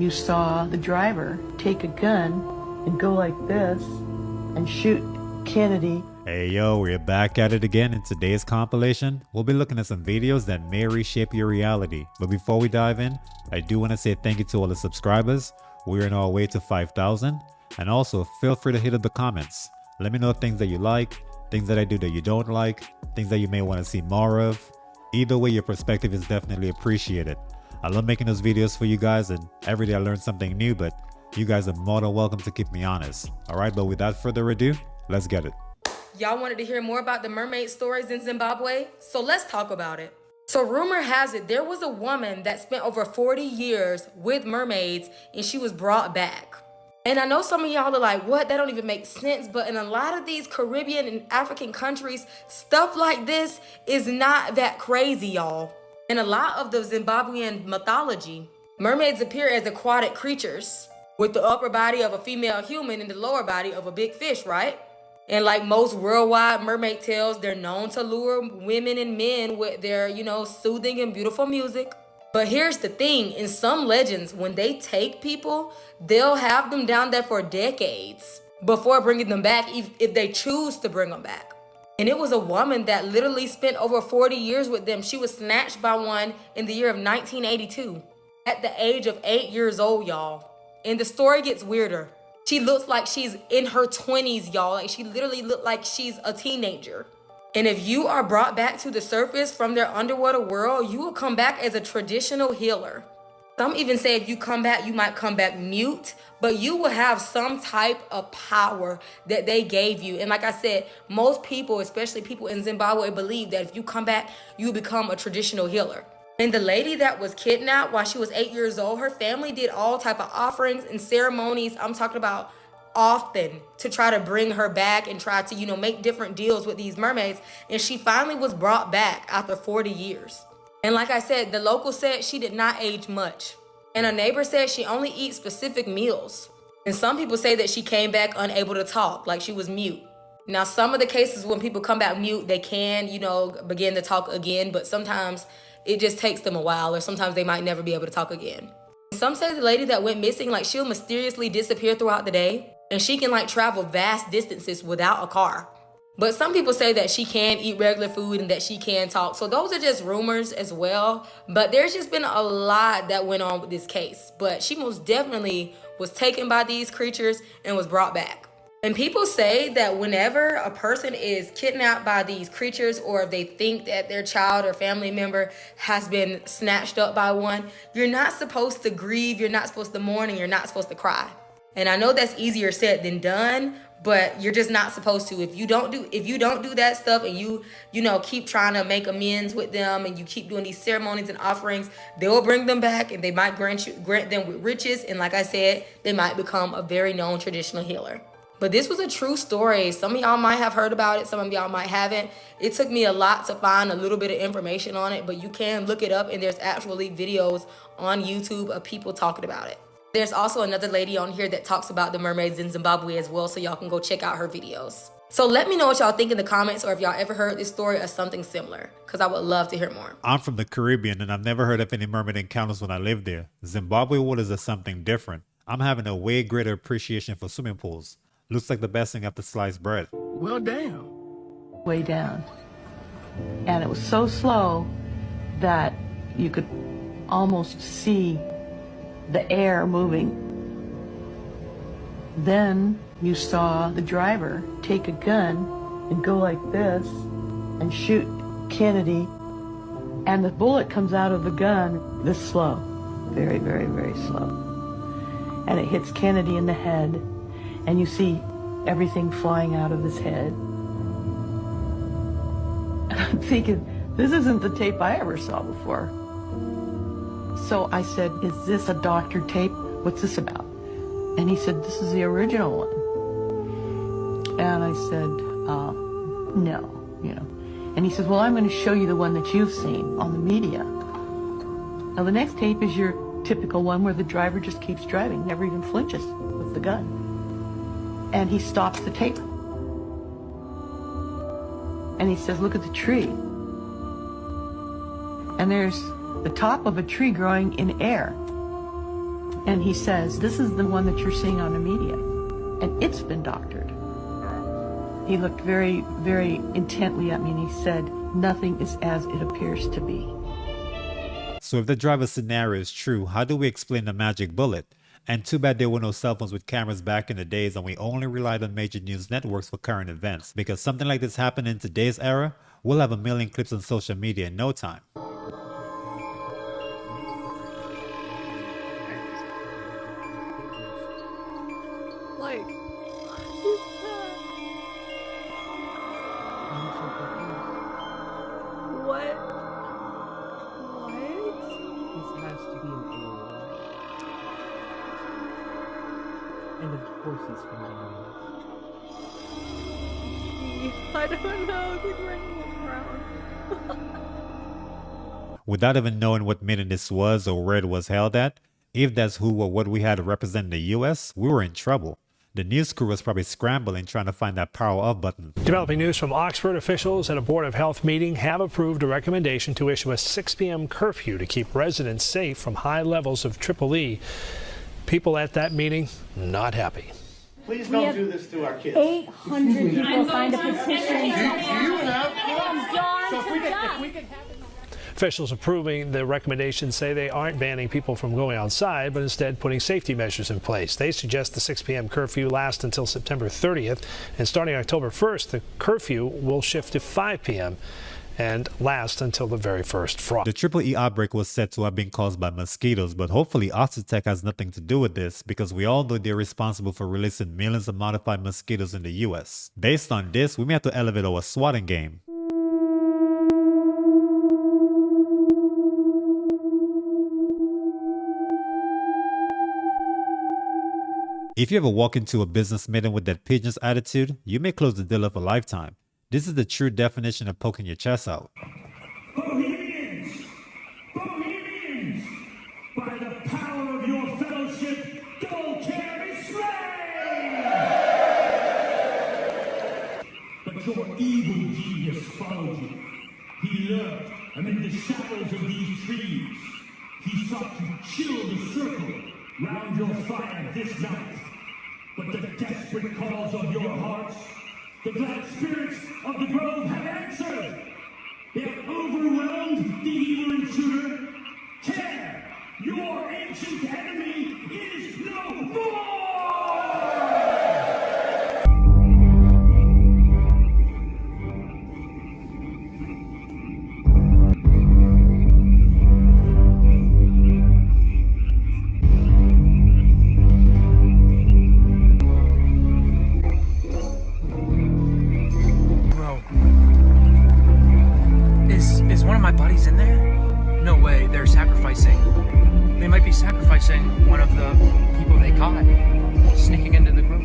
you saw the driver take a gun and go like this and shoot Kennedy. Hey yo, we're back at it again. In today's compilation, we'll be looking at some videos that may reshape your reality. But before we dive in, I do want to say thank you to all the subscribers. We're on our way to 5,000. And also, feel free to hit up the comments. Let me know things that you like, things that I do that you don't like, things that you may want to see more of. Either way, your perspective is definitely appreciated. I love making those videos for you guys, and every day I learn something new, but you guys are more than welcome to keep me honest. Alright, but without further ado, let's get it. Y'all wanted to hear more about the mermaid stories in Zimbabwe? So let's talk about it. So rumor has it there was a woman that spent over 40 years with mermaids and she was brought back. And I know some of y'all are like, what? That don't even make sense. But in a lot of these Caribbean and African countries, stuff like this is not that crazy, y'all. In a lot of the Zimbabwean mythology, mermaids appear as aquatic creatures with the upper body of a female human and the lower body of a big fish, right? And like most worldwide mermaid tales, they're known to lure women and men with their, soothing and beautiful music. But here's the thing, in some legends, when they take people, they'll have them down there for decades before bringing them back, if they choose to bring them back. And it was a woman that literally spent over 40 years with them. She was snatched by one in the year of 1982 at the age of 8 years old, y'all. And the story gets weirder. She looks like she's in her 20s, y'all. Like she literally looked like she's a teenager. And if you are brought back to the surface from their underwater world, you will come back as a traditional healer. Some even say if you come back, you might come back mute, but you will have some type of power that they gave you. And like I said, most people, especially people in Zimbabwe, believe that if you come back, you become a traditional healer. And the lady that was kidnapped while she was 8 years old, her family did all type of offerings and ceremonies. I'm talking about often to try to bring her back and try to, make different deals with these mermaids. And she finally was brought back after 40 years. And like I said, the locals said she did not age much. And a neighbor said she only eats specific meals. And some people say that she came back unable to talk, like she was mute. Now, some of the cases when people come back mute, they can, begin to talk again, but sometimes it just takes them a while, or sometimes they might never be able to talk again. Some say the lady that went missing, she'll mysteriously disappear throughout the day, and she can travel vast distances without a car. But some people say that she can eat regular food and that she can talk. So those are just rumors as well. But there's just been a lot that went on with this case. But she most definitely was taken by these creatures and was brought back. And people say that whenever a person is kidnapped by these creatures, or if they think that their child or family member has been snatched up by one, you're not supposed to grieve, you're not supposed to mourn, and you're not supposed to cry. And I know that's easier said than done, but you're just not supposed to. If you don't do that stuff and you keep trying to make amends with them and you keep doing these ceremonies and offerings, they will bring them back and they might grant them with riches. And like I said, they might become a very known traditional healer. But this was a true story. Some of y'all might have heard about it. Some of y'all might haven't. It took me a lot to find a little bit of information on it, but you can look it up and there's actually videos on YouTube of people talking about it. There's also another lady on here that talks about the mermaids in Zimbabwe as well, so y'all can go check out her videos. So let me know what y'all think in the comments, or if y'all ever heard this story or something similar, because I would love to hear more. I'm from the Caribbean and I've never heard of any mermaid encounters when I lived there. Zimbabwe waters are something different. I'm having a way greater appreciation for swimming pools. Looks like the best thing after sliced bread. Well, damn. Way down. And it was so slow that you could almost see the air moving. Then you saw the driver take a gun and go like this and shoot Kennedy. And the bullet comes out of the gun this slow. Very, very, very slow. And it hits Kennedy in the head. And you see everything flying out of his head. And I'm thinking, this isn't the tape I ever saw before. So I said, is this a doctored tape? What's this about? And he said, this is the original one. And I said, no, And he said, well, I'm going to show you the one that you've seen on the media. Now the next tape is your typical one where the driver just keeps driving, never even flinches with the gun. And he stops the tape. And he says, look at the tree. And there's the top of a tree growing in air. And he says, this is the one that you're seeing on the media. And it's been doctored. He looked very, very intently at me and he said, nothing is as it appears to be. So if the driver scenario is true, how do we explain the magic bullet? And too bad there were no cell phones with cameras back in the days and we only relied on major news networks for current events. Because something like this happened in today's era, we'll have a million clips on social media in no time. Like, what is that? What? This has to be an AOL. And of course he's from the US. I don't know. He's wearing a crown. Without even knowing what meeting this was or where it was held at, if that's who or what we had to represent the US, we were in trouble. The news crew was probably scrambling trying to find that power off button. Developing news from Oxford, officials at a Board of Health meeting have approved a recommendation to issue a 6 p.m. curfew to keep residents safe from high levels of EEE. People at that meeting not happy. Please don't do this to our kids. 800 people signed a petition. Do you have From dawn So to dusk. Officials approving the recommendation say they aren't banning people from going outside, but instead putting safety measures in place. They suggest the 6 p.m. curfew last until September 30th, and starting October 1st, the curfew will shift to 5 p.m. and last until the very first frost. The EEE outbreak was said to have been caused by mosquitoes, but hopefully WIZSPEK has nothing to do with this because we all know they're responsible for releasing millions of modified mosquitoes in the US. Based on this, we may have to elevate our swatting game. If you ever walk into a business meeting with that pigeon's attitude, you may close the deal of a lifetime. This is the true definition of poking your chest out. Bohemians! Bohemians! By the power of your fellowship, go carry slain! But your evil genius followed you. He lurked amid the shadows of these trees. He sought to chill the circle round your fire this night. But the desperate calls of your hearts, the glad spirits of the grove have answered. They have overwhelmed the evil intruder. Care, your ancient enemy is no more! Is one of my buddies in there? No way, they're sacrificing. They might be sacrificing one of the people they caught sneaking into the group.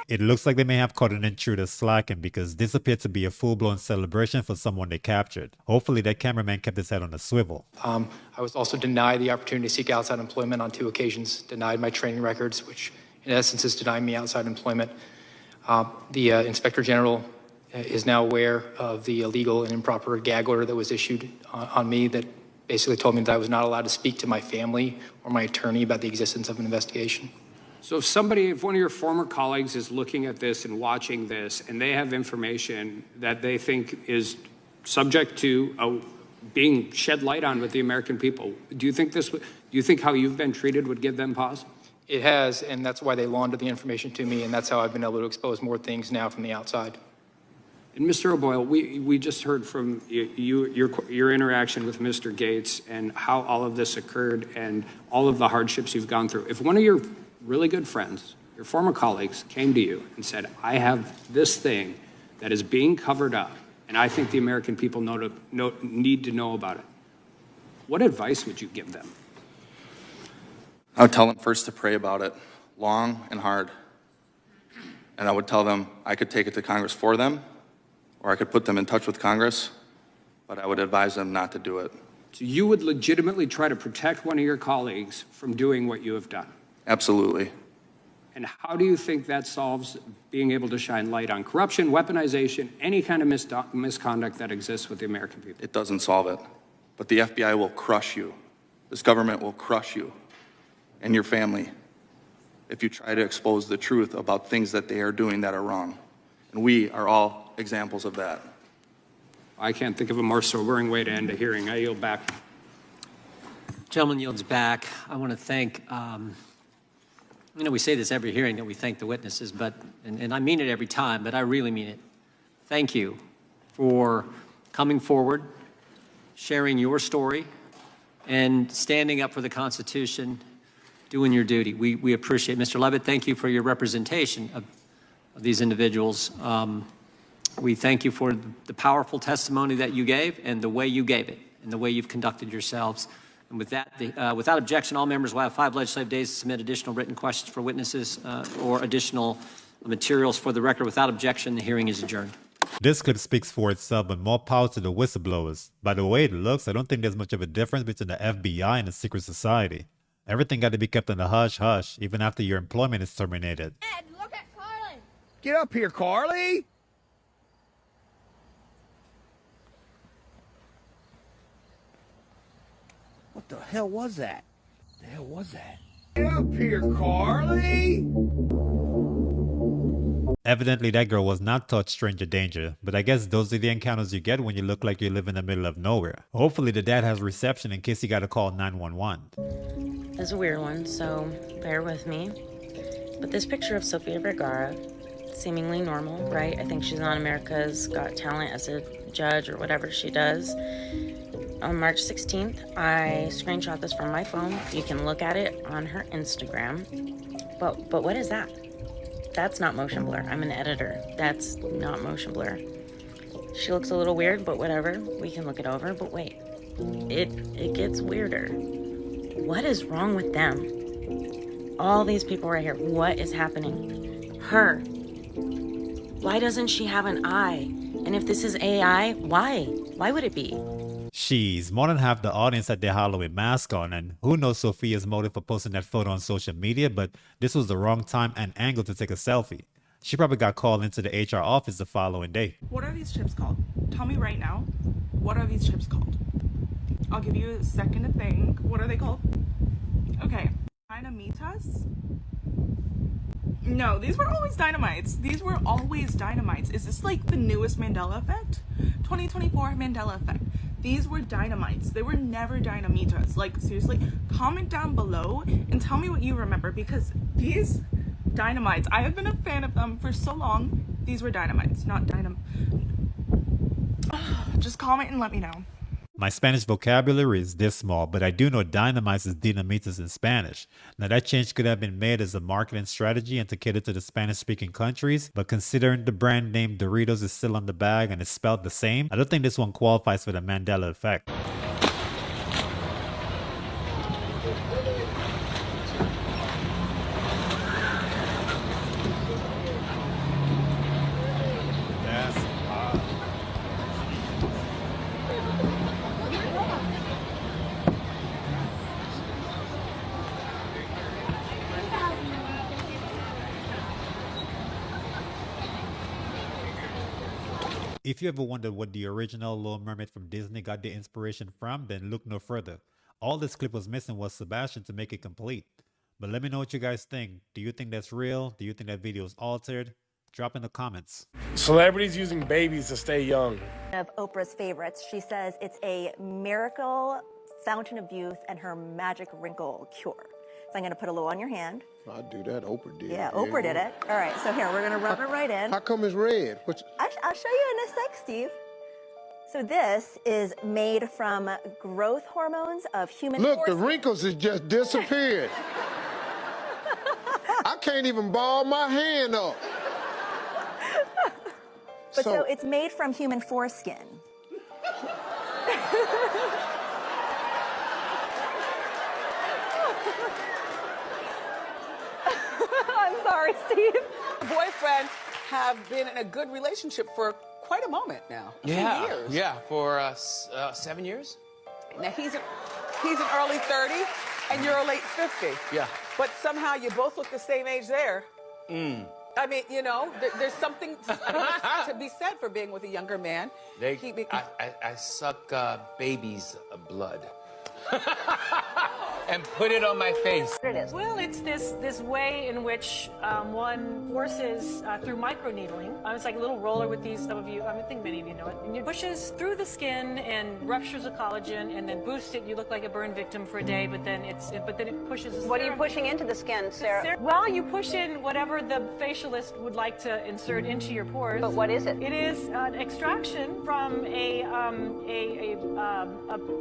It looks like they may have caught an intruder slacking because this appeared to be a full-blown celebration for someone they captured. Hopefully that cameraman kept his head on a swivel. I was also denied the opportunity to seek outside employment on 2 occasions, denied my training records, which in essence is denying me outside employment. The Inspector General is now aware of the illegal and improper gag order that was issued on me that basically told me that I was not allowed to speak to my family or my attorney about the existence of an investigation. So if one of your former colleagues is looking at this and watching this, and they have information that they think is subject to being shed light on with the American people, do you think how you've been treated would give them pause? It has, and that's why they laundered the information to me, and that's how I've been able to expose more things now from the outside. And Mr. O'Boyle, we just heard from your interaction with Mr. Gates and how all of this occurred and all of the hardships you've gone through. If one of your really good friends, your former colleagues, came to you and said, I have this thing that is being covered up, and I think the American people need to know about it, what advice would you give them? I would tell them first to pray about it, long and hard. And I would tell them I could take it to Congress for them, or I could put them in touch with Congress, but I would advise them not to do it. So you would legitimately try to protect one of your colleagues from doing what you have done? Absolutely. And how do you think that solves being able to shine light on corruption, weaponization, any kind of misconduct that exists with the American people? It doesn't solve it. But the FBI will crush you. This government will crush you and your family if you try to expose the truth about things that they are doing that are wrong. And we are all examples of that. I can't think of a more sobering way to end a hearing. I yield back. Gentleman yields back. I want to thank, we say this every hearing that we thank the witnesses, but, and I mean it every time, but I really mean it. Thank you for coming forward, sharing your story, and standing up for the Constitution, doing your duty. We appreciate it. Mr. Levitt, thank you for your representation of these individuals. We thank you for the powerful testimony that you gave and the way you gave it and the way you've conducted yourselves. And with that, without objection, all members will have 5 legislative days to submit additional written questions for witnesses or additional materials for the record. Without objection, the hearing is adjourned. This clip speaks for itself, but more power to the whistleblowers. By the way it looks, I don't think there's much of a difference between the FBI and the secret society. Everything got to be kept in the hush-hush, even after your employment is terminated. Dad, look at Carly. Get up here, Carly! What the hell was that? The hell was that? Get up here, Carly! Evidently, that girl was not taught stranger danger, but I guess those are the encounters you get when you look like you live in the middle of nowhere. Hopefully the dad has reception in case you gotta call 911. It's a weird one, so bear with me. But this picture of Sofia Vergara, seemingly normal, right? I think she's on America's Got Talent as a judge or whatever she does. On March 16th, I screenshot this from my phone. You can look at it on her Instagram. But what is that? That's not motion blur. I'm an editor. That's not motion blur. She looks a little weird, but whatever. We can look it over. But wait, it gets weirder. What is wrong with them? All these people right here. What is happening? Her. Why doesn't she have an eye? And if this is AI, why? Why would it be? She's more than half the audience had their Halloween mask on, and who knows Sophia's motive for posting that photo on social media, but this was the wrong time and angle to take a selfie. She probably got called into the HR office the following day. What are these chips called? Tell me right now. What are these chips called? I'll give you a second to think. What are they called? Okay. Dynamitas? No, these were always dynamites. These were always dynamites. Is this like the newest Mandela effect? 2024 Mandela effect. These were dynamites. They were never dynamitas. Like, seriously, comment down below and tell me what you remember, because these dynamites, I have been a fan of them for so long. These were dynamites, not Just comment and let me know. My Spanish vocabulary is this small, but I do know dynamites is dinamitas in Spanish. Now that change could have been made as a marketing strategy and to cater to the Spanish-speaking countries, but considering the brand name Doritos is still on the bag and is spelled the same, I don't think this one qualifies for the Mandela effect. If you ever wondered what the original Little Mermaid from Disney got their inspiration from, then look no further. All this clip was missing was Sebastian to make it complete. But let me know what you guys think. Do you think that's real? Do you think that video is altered? Drop in the comments. Celebrities using babies to stay young. Of Oprah's favorites, she says it's a miracle fountain of youth and her magic wrinkle cure. So I'm going to put a little on your hand. I'd do that. Oprah did. Yeah, Oprah did it. All right, so here, we're going to rub it right in. How come it's red? I'll show you in a sec, Steve. So this is made from growth hormones of human Look, the foreskin. wrinkles has just disappeared. I can't even ball my hand up. But so it's made from human foreskin. I'm sorry, Steve. Boyfriend have been in a good relationship for quite a moment now. A few years. Yeah, for 7 years. Now he's in early 30s, And you're a late 50. Yeah. But somehow you both look the same age there. Mm. I mean, you know, there's something to be said for being with a younger man. I suck baby's blood. And put it on my face. Well, it's this way in which one forces through microneedling. It's like a little roller with these. Some of you, I think many of you know it. And it pushes through the skin and ruptures the collagen, and then boosts it. You look like a burn victim for a day, but then it pushes. What are you pushing into the skin, Sarah? Well, you push in whatever the facialist would like to insert into your pores. But what is it? It is an extraction from a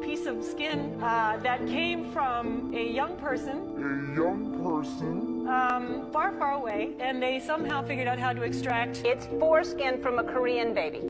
piece of skin that came from a young person. Far, far away, and they somehow figured out how to extract. It's foreskin from a Korean baby.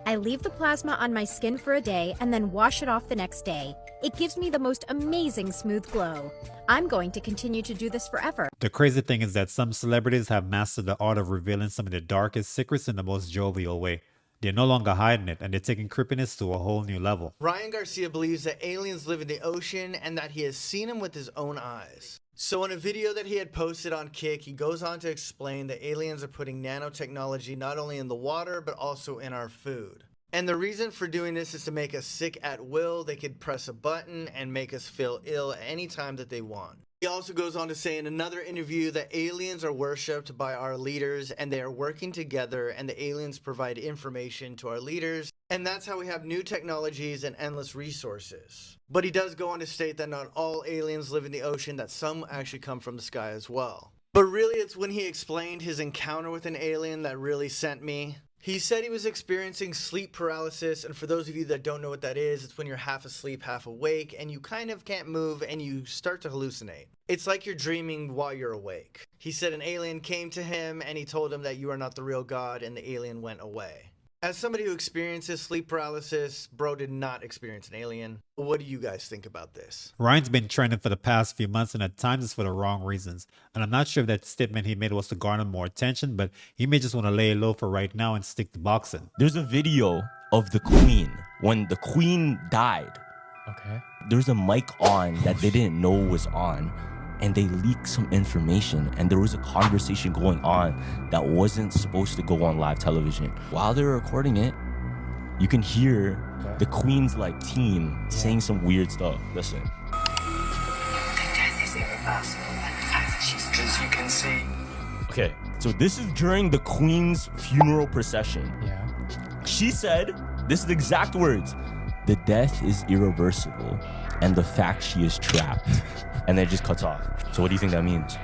I leave the plasma on my skin for a day and then wash it off the next day. It gives me the most amazing smooth glow. I'm going to continue to do this forever. The crazy thing is that some celebrities have mastered the art of revealing some of their darkest secrets in the most jovial way. They're no longer hiding it, and they're taking creepiness to a whole new level. Ryan Garcia believes that aliens live in the ocean and that he has seen them with his own eyes. So in a video that he had posted on Kick, he goes on to explain that aliens are putting nanotechnology not only in the water, but also in our food. And the reason for doing this is to make us sick at will. They could press a button and make us feel ill at any time that they want. He also goes on to say in another interview that aliens are worshipped by our leaders and they are working together, and the aliens provide information to our leaders, and that's how we have new technologies and endless resources. But he does go on to state that not all aliens live in the ocean, that some actually come from the sky as well. But really, it's when he explained his encounter with an alien that really sent me. He said he was experiencing sleep paralysis, and for those of you that don't know what that is, it's when you're half asleep, half awake, and you kind of can't move and you start to hallucinate. It's like you're dreaming while you're awake. He said an alien came to him and he told him that you are not the real God, and the alien went away. As somebody who experiences sleep paralysis, bro did not experience an alien. What do you guys think about this? Ryan's been trending for the past few months, and at times it's for the wrong reasons. And I'm not sure if that statement he made was to garner more attention, but he may just want to lay low for right now and stick to boxing. There's a video of the Queen when the Queen died. Okay. There's a mic on that they didn't know was on, and they leaked some information, and there was a conversation going on that wasn't supposed to go on live television. While they were recording it, you can hear the Queen's team saying some weird stuff. Listen. The death is irreversible, and the fact that she's, as you can see. Okay, so this is during the Queen's funeral procession. Yeah. She said, this is the exact words, "The death is irreversible, and the fact she is trapped." And then it just cuts off. So what do you think that means?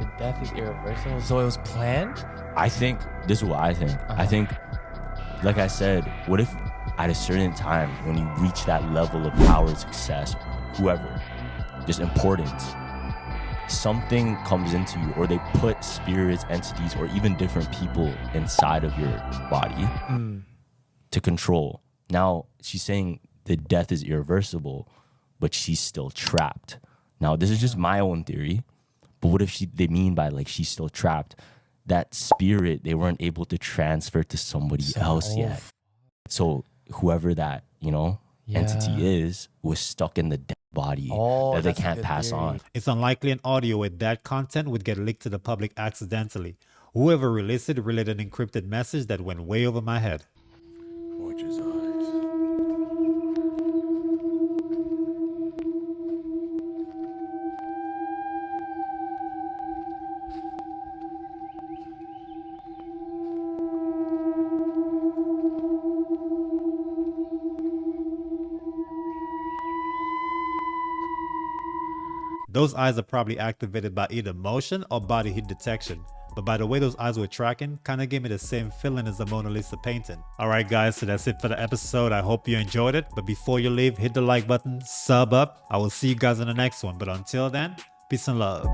The death is irreversible? So it was planned? I think, this is what I think. I think, like I said, what if at a certain time when you reach that level of power, success, whoever, just importance, something comes into you, or they put spirits, entities, or even different people inside of your body to control. Now, she's saying the death is irreversible, but she's still trapped. Now, this is just my own theory, but what if they mean by she's still trapped? That spirit, they weren't able to transfer to somebody else yet. So whoever that, entity is, was stuck in the dead body that they can't pass on. It's unlikely an audio with that content would get leaked to the public accidentally. Whoever released it relayed an encrypted message that went way over my head. Watch his eyes. Those eyes are probably activated by either motion or body heat detection. But by the way those eyes were tracking, kinda gave me the same feeling as the Mona Lisa painting. Alright guys, so that's it for the episode. I hope you enjoyed it. But before you leave, hit the like button, sub up. I will see you guys in the next one. But until then, peace and love.